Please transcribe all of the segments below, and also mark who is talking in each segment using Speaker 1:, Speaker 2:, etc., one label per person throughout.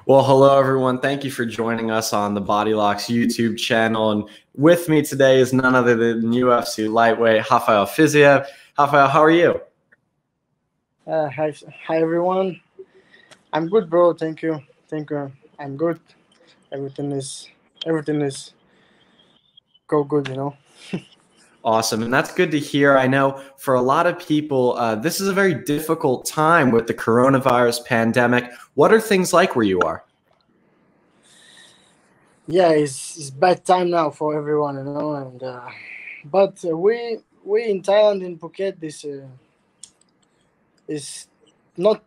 Speaker 1: Well, hello everyone. Thank you for joining us on the Body Locks YouTube channel. And with me today is none other than UFC lightweight Rafael Fiziev. Rafael, how are you?
Speaker 2: Hi everyone. I'm good, bro. Thank you. I'm good. Everything is go good.
Speaker 1: Awesome. And that's good to hear. I know for a lot of people, this is a very difficult time with the coronavirus pandemic. What are things like where you are?
Speaker 2: Yeah, it's bad time now for everyone. And but we in Thailand in Phuket is not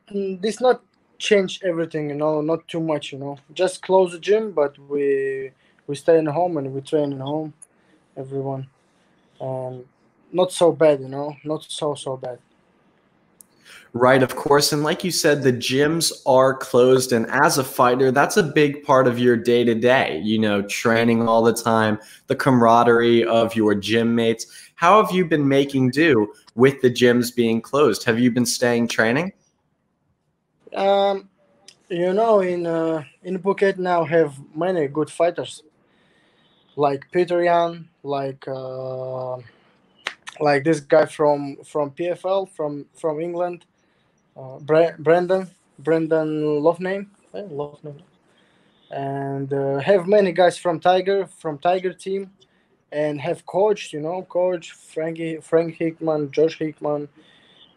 Speaker 2: change everything. Not too much. Just close the gym, but we stay in home and we train in home. Everyone and not so bad. Not so bad.
Speaker 1: Right, of course. And like you said, the gyms are closed. And as a fighter, that's a big part of your day to day, training all the time, the camaraderie of your gym mates. How have you been making do with the gyms being closed? Have you been staying training?
Speaker 2: Um, in Phuket now have many good fighters like Peter Yan, like this guy from PFL from England, Brendan Lovename, and have many guys from Tiger team, and have coach Frank Hickman, Josh Hickman,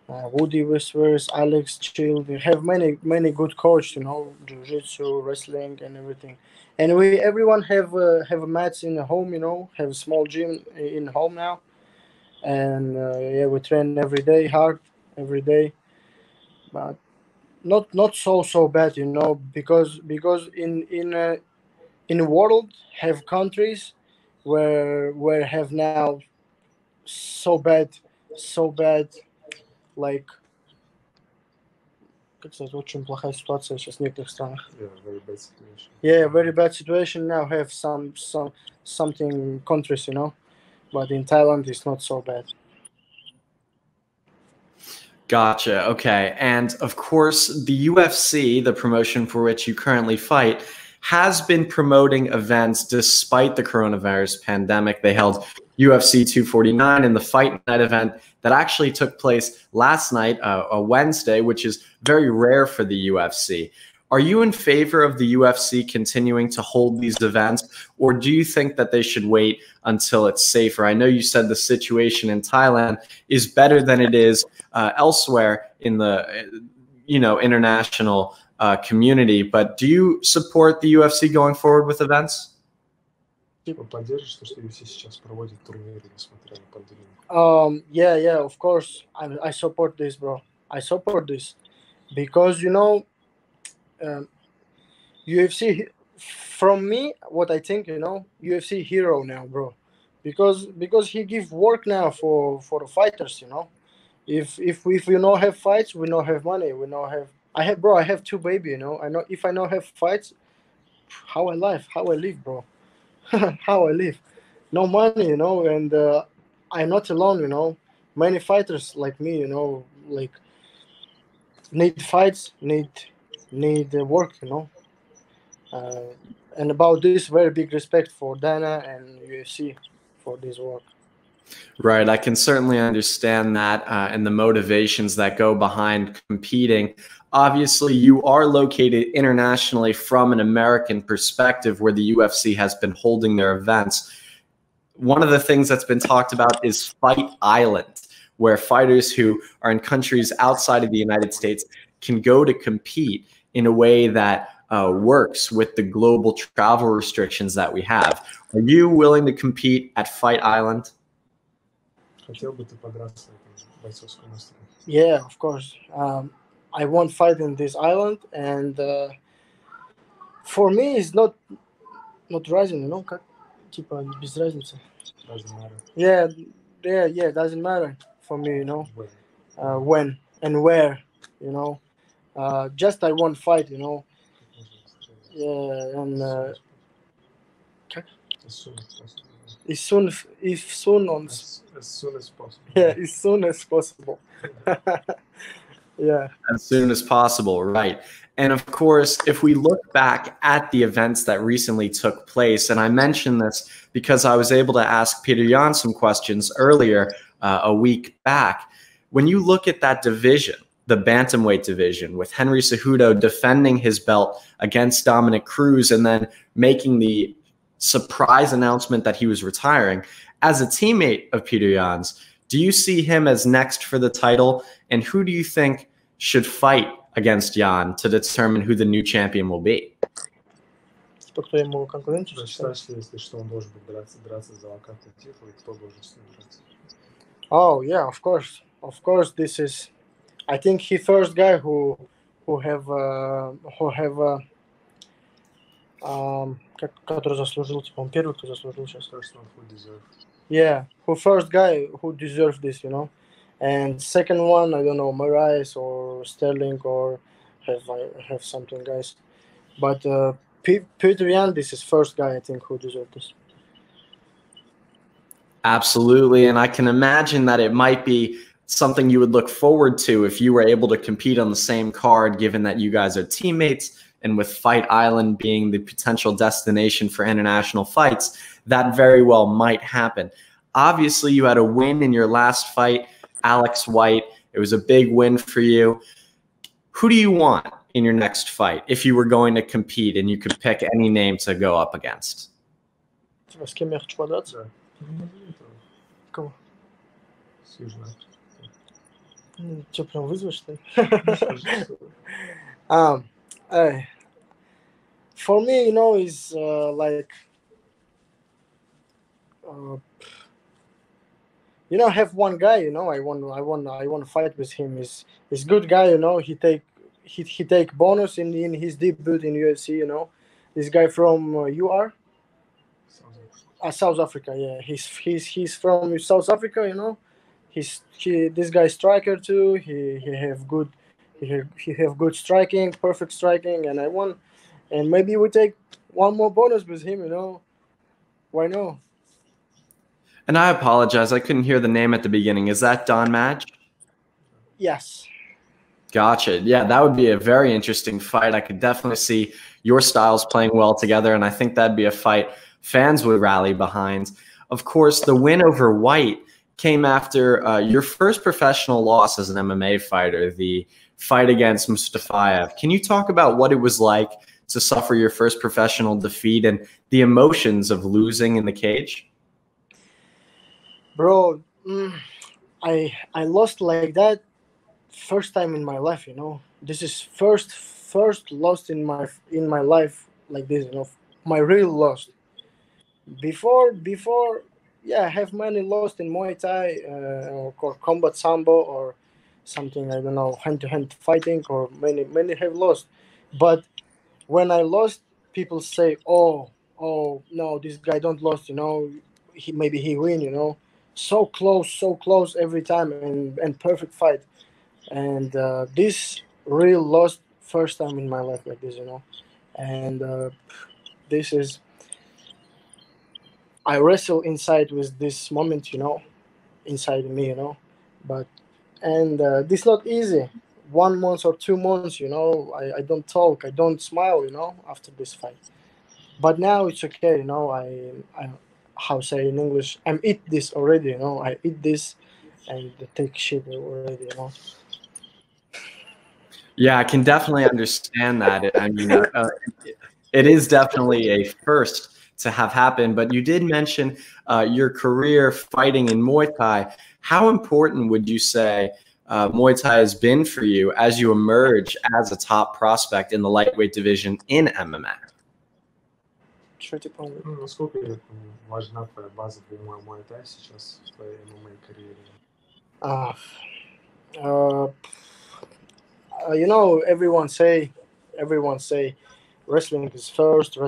Speaker 2: Woody Whispers, Alex Chill. They have many good coaches, jiu-jitsu, wrestling, and everything. And we everyone have a match in the home, have a small gym in home now, and yeah, we train every day hard every day, but not so bad, because in the world have countries where have now so bad like. Как сказать, очень плохая ситуация сейчас в некоторых странах.
Speaker 3: Yeah, very bad situation.
Speaker 2: Yeah, very bad situation now. Have something countries, but in Thailand it's not so bad.
Speaker 1: Gotcha. Okay. And of course, the UFC, the promotion for which you currently fight, has been promoting events despite the coronavirus pandemic. They held UFC 249 and the Fight Night event that actually took place last night, a Wednesday, which is very rare for the UFC. Are you in favor of the UFC continuing to hold these events, or do you think that they should wait until it's safer? I know you said the situation in Thailand is better than it is elsewhere in the international community, but do you support the UFC going forward with events?
Speaker 3: Типа поддержишь то, что UFC сейчас проводит турниры, несмотря на пандемию?
Speaker 2: Yeah, of course. I support this, bro. I support this because UFC. From me, what I think, UFC hero now, bro, because he give work now for the fighters. If we not have fights, we not have money. We not have. I have two baby. I know if I not have fights, how I live, bro. How I live. No money, and I'm not alone. Many fighters like me, like need fights, need work. And about this, very big respect for Dana and UFC for this work.
Speaker 1: Right. I can certainly understand that and the motivations that go behind competing. Obviously, you are located internationally from an American perspective where the UFC has been holding their events. One of the things that's been talked about is Fight Island, where fighters who are in countries outside of the United States can go to compete in a way that works with the global travel restrictions that we have. Are you willing to compete at Fight Island?
Speaker 3: Хотел бы ты подраться на этом бойцовском острове?
Speaker 2: Yeah, of course. I won't fight in this island, and for me, it's not rising, как типа без разницы.
Speaker 3: Doesn't matter.
Speaker 2: Yeah, doesn't matter for me, when and where, just I won't fight, Yeah, and
Speaker 3: As soon as possible.
Speaker 2: as soon
Speaker 3: As soon as possible.
Speaker 2: Yeah, as soon as possible. Yeah.
Speaker 1: As soon as possible, right. And of course, if we look back at the events that recently took place, and I mentioned this because I was able to ask Peter Yan some questions earlier a week back. When you look at that division, the bantamweight division, with Henry Cejudo defending his belt against Dominic Cruz and then making the surprise announcement that he was retiring, as a teammate of Peter Yan's, do you see him as next for the title? And who do you think should fight against Yan to determine who the new champion will be?
Speaker 3: Кто ему конкурент? Считаешь ли, если что, он должен драться за вакантный титул, и кто должен с ним драться?
Speaker 2: Oh yeah, of course. Of course, this is. I think he first guy who have который заслужил, типа, он первый, кто заслужил сейчас.
Speaker 3: First one who deserve.
Speaker 2: Yeah, who first guy who deserves this, you know. And second one, I don't know, Moraes or Sterling or have something, guys. But Peter Yan, this is first guy, I think, who deserves this.
Speaker 1: Absolutely, and I can imagine that it might be something you would look forward to if you were able to compete on the same card, given that you guys are teammates, and with Fight Island being the potential destination for international fights, that very well might happen. Obviously, you had a win in your last fight, Alex White. It was a big win for you. Who do you want in your next fight if you were going to compete and you could pick any name to go up against?
Speaker 2: С кем я хочу подраться? Кого?
Speaker 3: С Южной Африкой.
Speaker 2: Что, прям вызвать, что ли? For me, you know, is like, you know, have one guy, you know, I want to fight with him. He's good guy, you know. He take bonus in his debut in UFC, you know. This guy from UR, South Africa. Yeah, he's from South Africa, you know. This guy striker too. He have good striking, perfect striking, and I won. And maybe we take one more bonus with him, you know. Why not?
Speaker 1: And I apologize, I couldn't hear the name at the beginning. Is that Don Madge?
Speaker 2: Yes.
Speaker 1: Gotcha. Yeah, that would be a very interesting fight. I could definitely see your styles playing well together, and I think that'd be a fight fans would rally behind. Of course, the win over White came after your first professional loss as an MMA fighter, the fight against Mustafayev. Can you talk about what it was like to suffer your first professional defeat and the emotions of losing in the cage?
Speaker 2: Bro, I lost like that first time in my life, you know. This is first lost in my life like this, you know. My real loss. Before, yeah, I have many lost in Muay Thai or combat sambo or something, I don't know, hand-to-hand fighting, or many have lost. But when I lost, people say, oh no, this guy don't lost, you know, maybe he win, you know. So close every time, and perfect fight. And this real lost first time in my life like this, you know. And this is, I wrestle inside with this moment, you know, inside me, you know. But this not easy. 1 month or 2 months, you know, I don't talk, I don't smile, you know, after this fight. But now it's okay, you know. I how say in English, I'm eat this already, you know. I eat this and take shit already, you know.
Speaker 1: Yeah, I can definitely understand that. I mean, it is definitely a first to have happened, but you did mention your career fighting in Muay Thai. How important would you say Muay Thai has been for you as you emerge as a top prospect in the lightweight division in MMA?
Speaker 2: Что типа?
Speaker 3: Насколько важна твоя база в Muay Thai сейчас в твоей MMA-карьере?
Speaker 2: You know, everyone say wrestling is first,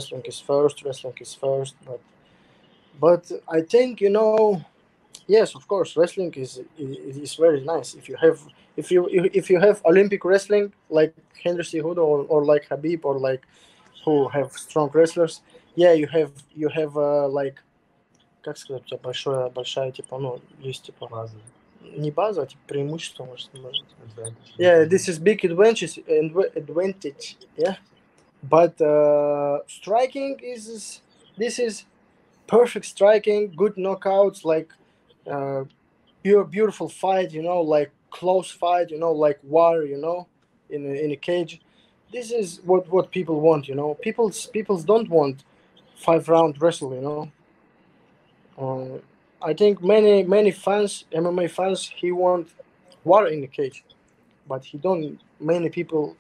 Speaker 2: but I think, you know, yes, of course, wrestling is very nice. If you have Olympic wrestling like Henry Cejudo or like Habib or like who have strong wrestlers, yeah, you have like, как сказать, большая типа, ну, есть типа, Не база, а типа преимущество, может. Yeah, this is big advantage, yeah. But striking this is perfect striking, good knockouts, like beautiful fight, you know, like close fight, you know, like war, you know, in a cage. This is what people want, you know. People's don't want 5-round wrestle, you know. I think many fans, MMA fans, he want war in the cage, but he don't. Many people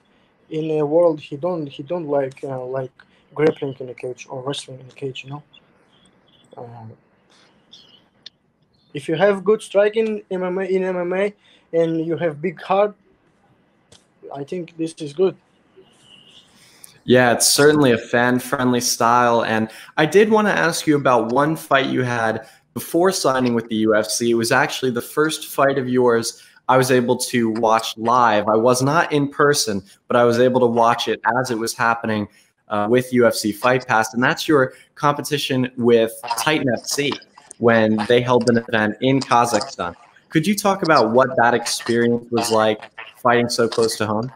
Speaker 2: in the world he don't like grappling in the cage or wrestling in the cage, you know. If you have good striking in MMA and you have big heart, I think this is good.
Speaker 1: Yeah, it's certainly a fan-friendly style. And I did want to ask you about one fight you had before signing with the UFC. It was actually the first fight of yours I was able to watch live. I was not in person, but I was able to watch it as it was happening with UFC Fight Pass. And that's your competition with Titan FC when they held an event in Kazakhstan. Could you talk about what that experience was like fighting so close to home?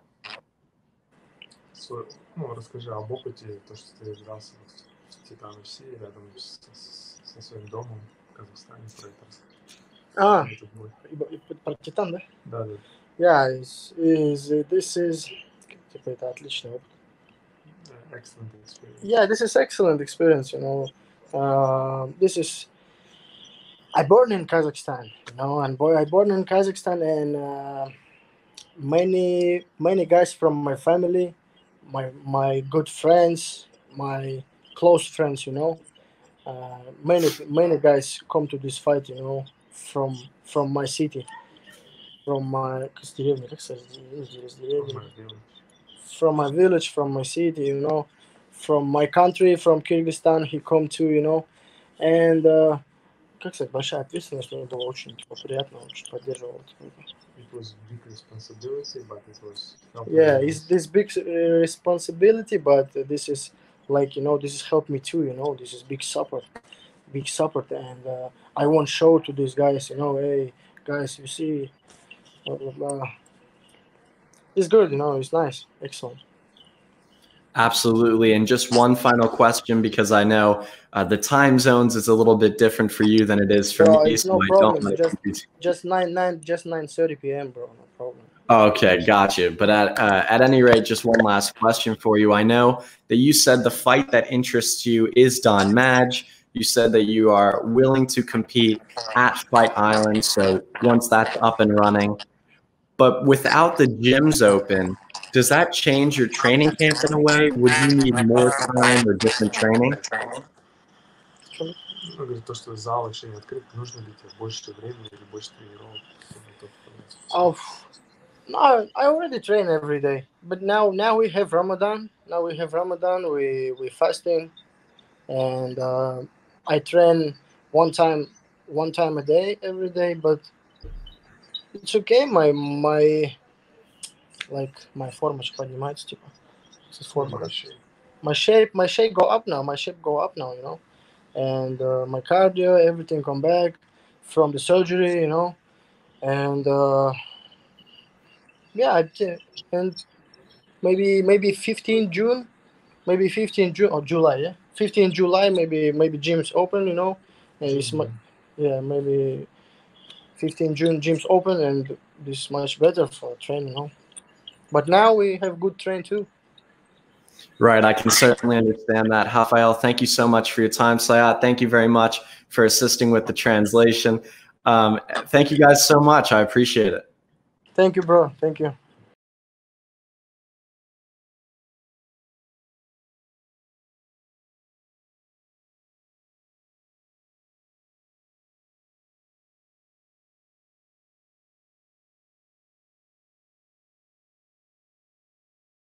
Speaker 3: Ну, расскажи об опыте, то, что ты дрался в Титан UFC рядом со своим домом в Казахстане, про это расскажи.
Speaker 2: Про Титан, да?
Speaker 3: Да.
Speaker 2: Yeah, this is типа это отличный опыт.
Speaker 3: Excellent experience.
Speaker 2: Yeah, this is excellent experience, you know. This is I born in Kazakhstan, you know, and I born in Kazakhstan, and many guys from my family, my good friends, my close friends, you know, many guys come to this fight, you know, from my city, from my village, from my city, you know, from my country, from Kyrgyzstan. He come too, you know, and как сказать, большая ответственность, мне было очень приятно, очень поддерживал.
Speaker 3: It was big responsibility, but it was
Speaker 2: yeah, it's this big responsibility, but this is like, you know, this has helped me too, you know. This is big support, and I want show to these guys, you know, hey guys, you see, blah blah blah. It's good, you know, it's nice, excellent.
Speaker 1: Absolutely. And just one final question, because I know the time zones is a little bit different for you than it is for me.
Speaker 2: It's no problem. Just 9:30 p.m., bro. No problem.
Speaker 1: Okay, gotcha. But at any rate, just one last question for you. I know that you said the fight that interests you is done. Madge, you said that you are willing to compete at Fight Island. So once that's up and running, but without the gyms open, does that change your training camp in a way? Would you need more time or different training?
Speaker 3: То, что зал еще не открыт, нужно ли тебе больше времени или больше тренировок?
Speaker 2: No, I already train every day, but now we have Ramadan. We fasting, and I train one time a day every day. But it's okay. My формочка поднимается, типа. My shape go up now. You know, and my cardio, everything come back from the surgery, you know, and yeah, and maybe 15 June or July, yeah, 15 July, maybe gyms open, you know, and it's maybe 15 June gyms open, and this is much better for training, you know. But now we have good train too.
Speaker 1: Right, I can certainly understand that. Rafael, thank you so much for your time. Sayat, thank you very much for assisting with the translation. Thank you guys so much. I appreciate it.
Speaker 2: Thank you, bro. Thank you.